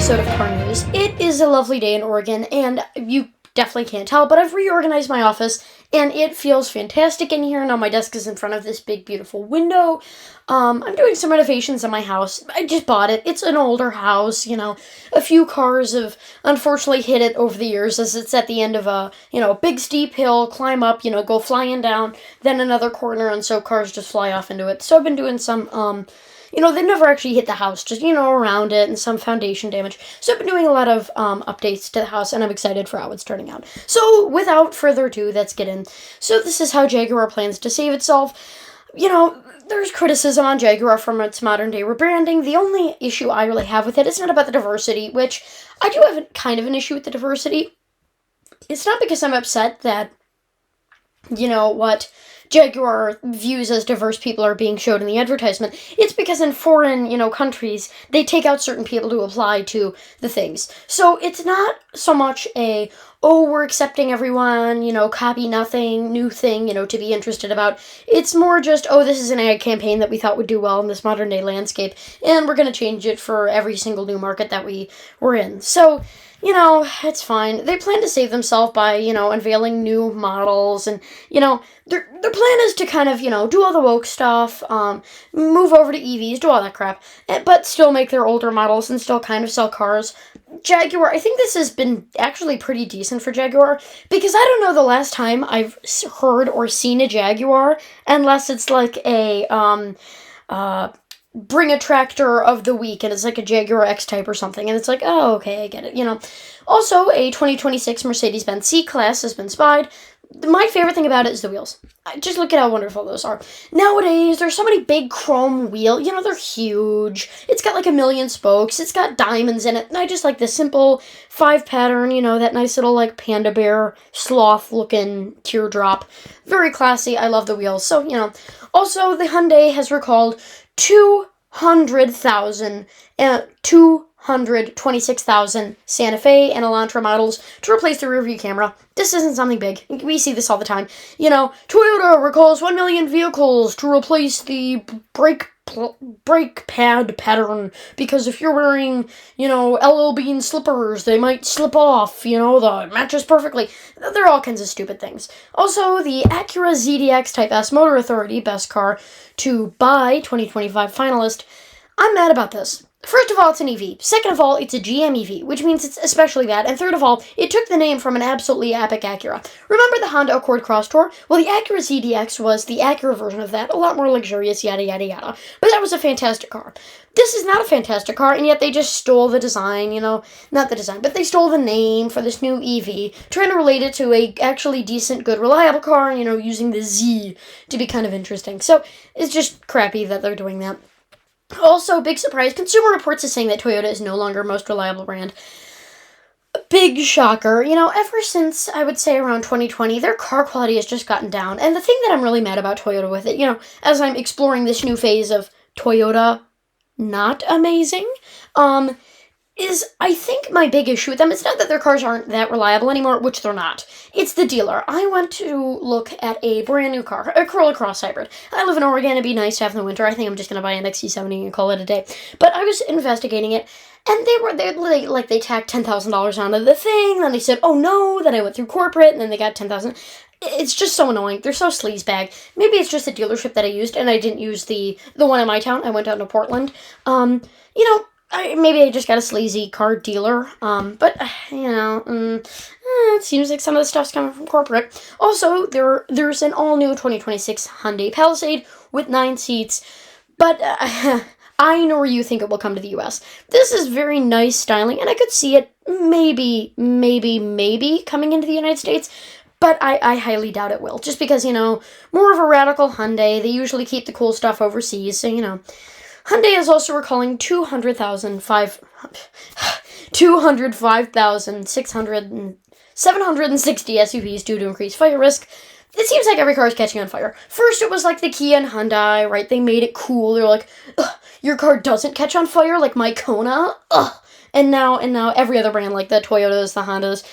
episode of Car News. It is a lovely day in Oregon, and you definitely can't tell, but I've reorganized my office, and it feels fantastic in here. Now my desk is in front of this big, beautiful window. I'm doing some renovations in my house. I just bought it. It's an older house, A few cars have unfortunately hit it over the years, as it's at the end of a, big steep hill, climb up, go flying down, then another corner, and so cars just fly off into it. So I've been doing some, they've never actually hit the house, just, around it, and some foundation damage. So I've been doing a lot of updates to the house, and I'm excited for how it's turning out. So without further ado, let's get in. So this is how Jaguar plans to save itself. There's criticism on Jaguar from its modern-day rebranding. The only issue I really have with it is not about the diversity, which I do have kind of an issue with the diversity. It's not because I'm upset that, what Jaguar views as diverse people are being showed in the advertisement. It's because in foreign, countries, they take out certain people to apply to the things. So it's not so much we're accepting everyone, copy nothing, new thing, to be interested about. It's more just, this is an ad campaign that we thought would do well in this modern day landscape, and we're going to change it for every single new market that we were in. So, it's fine. They plan to save themselves by, unveiling new models, and, their plan is to kind of, do all the woke stuff, move over to EVs, do all that crap, but still make their older models and still kind of sell cars. Jaguar, I think this has been actually pretty decent for Jaguar, because I don't know the last time I've heard or seen a Jaguar, unless it's like a, bring a tractor of the week, and it's like a Jaguar X-Type or something, and it's like, oh, okay, I get it, Also, a 2026 Mercedes-Benz C-Class has been spied. My favorite thing about it is the wheels. Just look at how wonderful those are. Nowadays, there's so many big chrome wheels. They're huge. It's got like 1 million spokes. It's got diamonds in it. And I just like the simple 5 pattern, that nice little like panda bear sloth-looking teardrop. Very classy. I love the wheels. So, Also, the Hyundai has recalled 226,000 Santa Fe and Elantra models to replace the rearview camera. This isn't something big. We see this all the time. Toyota recalls 1 million vehicles to replace the brake pad pattern, because if you're wearing, LL Bean slippers, they might slip off, the matches perfectly. There are all kinds of stupid things. Also, the Acura ZDX Type S Motor Authority Best Car to Buy 2025 finalist. I'm mad about this. First of all, it's an EV. Second of all, it's a GM EV, which means it's especially bad. And third of all, it took the name from an absolutely epic Acura. Remember the Honda Accord Cross Tour? Well, the Acura ZDX was the Acura version of that, a lot more luxurious, yada, yada, yada. But that was a fantastic car. This is not a fantastic car, and yet they just stole the design, not the design, but they stole the name for this new EV, trying to relate it to a actually decent, good, reliable car, using the Z to be kind of interesting. So it's just crappy that they're doing that. Also, big surprise, Consumer Reports is saying that Toyota is no longer most reliable brand. Big shocker. Ever since, I would say, around 2020, their car quality has just gotten down. And the thing that I'm really mad about Toyota with it, as I'm exploring this new phase of Toyota not amazing, is I think my big issue with them, it's not that their cars aren't that reliable anymore, which they're not. It's the dealer. I went to look at a brand new car, a Corolla Cross Hybrid. I live in Oregon. It'd be nice to have in the winter. I think I'm just going to buy an XC70 and call it a day. But I was investigating it, and they tacked $10,000 onto the thing, then they said, oh no, then I went through corporate, and then they got $10,000. It's just so annoying. They're so sleazebag. Maybe it's just the dealership that I used, and I didn't use the one in my town. I went down to Portland. Maybe I just got a sleazy car dealer, but, it seems like some of the stuff's coming from corporate. Also, there's an all-new 2026 Hyundai Palisade with 9 seats, but I know where you think it will come to the U.S. This is very nice styling, and I could see it maybe coming into the United States, but I highly doubt it will, just because, more of a radical Hyundai. They usually keep the cool stuff overseas, so, Hyundai is also recalling 205,760 SUVs due to increased fire risk. It seems like every car is catching on fire. First, it was like the Kia and Hyundai, right? They made it cool. They were like, your car doesn't catch on fire like my Kona? Ugh. And now every other brand, like the Toyotas, the Hondas,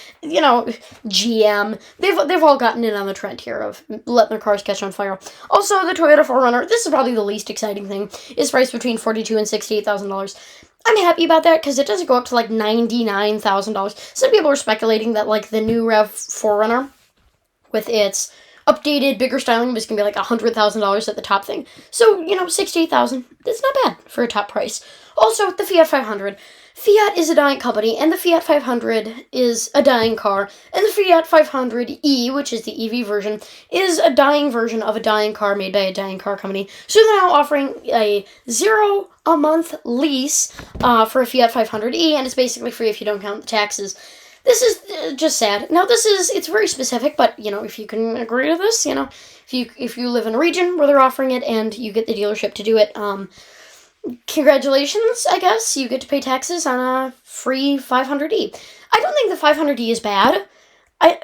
GM, they've all gotten in on the trend here of letting their cars catch on fire. Also, the Toyota 4Runner, this is probably the least exciting thing, is priced between $42,000 and $68,000. I'm happy about that because it doesn't go up to like $99,000. Some people are speculating that like the new RAV4 with its updated, bigger styling was going to be like $100,000 at the top thing. So, $68,000. That's not bad for a top price. Also, the Fiat 500. Fiat is a dying company, and the Fiat 500 is a dying car, and the Fiat 500e, which is the EV version, is a dying version of a dying car made by a dying car company. So they're now offering a $0 a month lease for a Fiat 500e, and it's basically free if you don't count the taxes. This is just sad. Now, it's very specific, but, if you can agree to this, if you live in a region where they're offering it and you get the dealership to do it, congratulations, I guess. You get to pay taxes on a free 500e. I don't think the 500e is bad,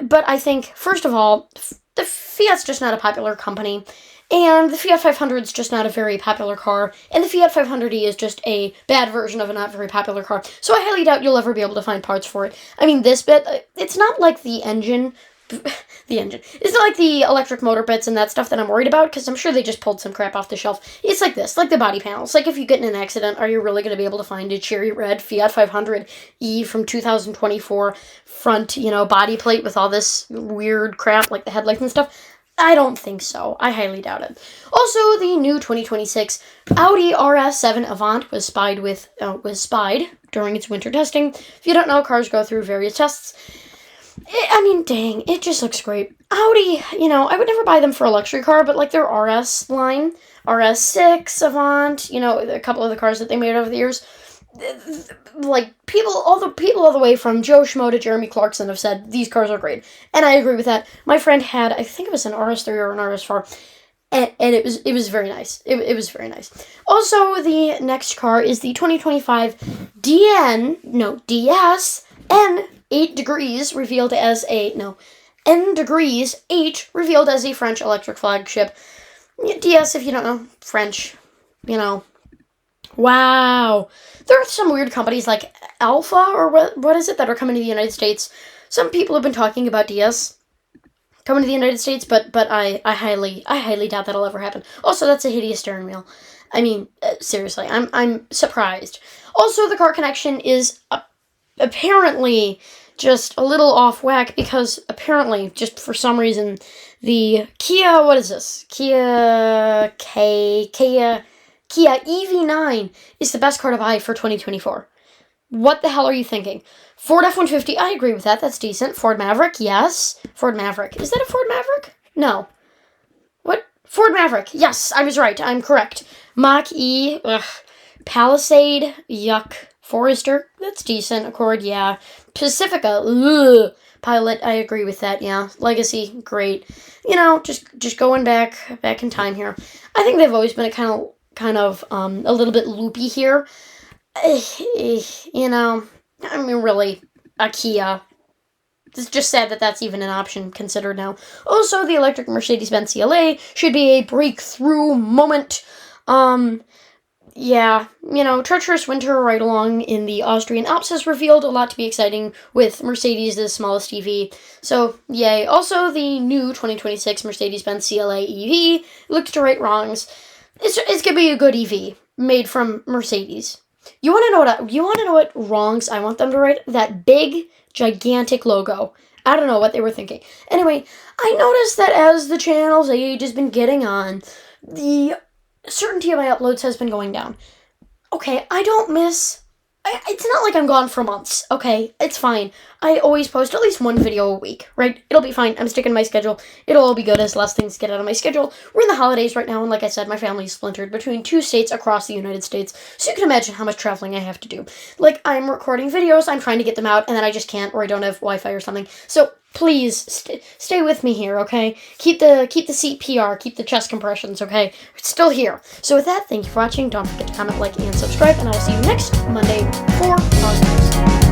but I think, first of all, the Fiat's just not a popular company, and the Fiat 500 is just not a very popular car, and the Fiat 500e is just a bad version of a not very popular car. So I highly doubt you'll ever be able to find parts for it. I mean, this bit, it's not like the engine. It's not like the electric motor bits and that stuff that I'm worried about, because I'm sure they just pulled some crap off the shelf. It's like this, like the body panels. Like if you get in an accident, are you really going to be able to find a cherry red Fiat 500e from 2024 front, body plate with all this weird crap like the headlights and stuff? I don't think so. I highly doubt it. Also, the new 2026 Audi RS7 Avant was spied during its winter testing. If you don't know, cars go through various tests. Dang, it just looks great. Audi, I would never buy them for a luxury car, but like their RS line, RS6 Avant, a couple of the cars that they made over the years, like all the people all the way from Joe Schmo to Jeremy Clarkson have said these cars are great, and I agree with that. My friend had, I think it was an RS3 or an RS4, and it was very nice. It was very nice. Also, the next car is the 2025 DS N 8 revealed as N degrees H revealed as a French electric flagship. DS, if you don't know French, Wow. There are some weird companies like Alpha, or what is it, that are coming to the United States. Some people have been talking about DS coming to the United States, but I highly doubt that'll ever happen. Also, that's a hideous steering wheel. Seriously, I'm surprised. Also, the car connection is apparently just a little off whack, because apparently, just for some reason, the Kia EV9 is the best car to buy for 2024. What the hell are you thinking? Ford F-150, I agree with that. That's decent. Ford Maverick, yes. Ford Maverick. Is that a Ford Maverick? No. What? Ford Maverick. Yes, I was right. I'm correct. Mach-E, ugh. Palisade, yuck. Forester, that's decent. Accord, yeah. Pacifica, ugh. Pilot, I agree with that, yeah. Legacy, great. Just going back in time here. I think they've always been a kind of a little bit loopy here. Really, a Kia. It's just sad that that's even an option considered now. Also, the electric Mercedes-Benz CLA should be a breakthrough moment. Treacherous winter right along in the Austrian Alps has revealed a lot to be exciting with Mercedes' smallest EV. So, yay. Also, the new 2026 Mercedes-Benz CLA EV looked to right wrongs. It's gonna be a good EV made from Mercedes. You want to know what wrongs I want them to right? That big, gigantic logo. I don't know what they were thinking. Anyway, I noticed that as the channel's age has been getting on, the certainty of my uploads has been going down. Okay, it's not like I'm gone for months, okay? It's fine. I always post at least one video a week, right? It'll be fine. I'm sticking to my schedule. It'll all be good as less things get out of my schedule. We're in the holidays right now, and like I said, my family's splintered between 2 states across the United States, so you can imagine how much traveling I have to do. Like, I'm recording videos, I'm trying to get them out, and then I just can't, or I don't have Wi-Fi or something. So, please, stay with me here, okay? Keep the CPR, keep the chest compressions, okay? It's still here. So with that, thank you for watching. Don't forget to comment, like, and subscribe, and I will see you next Monday for our news.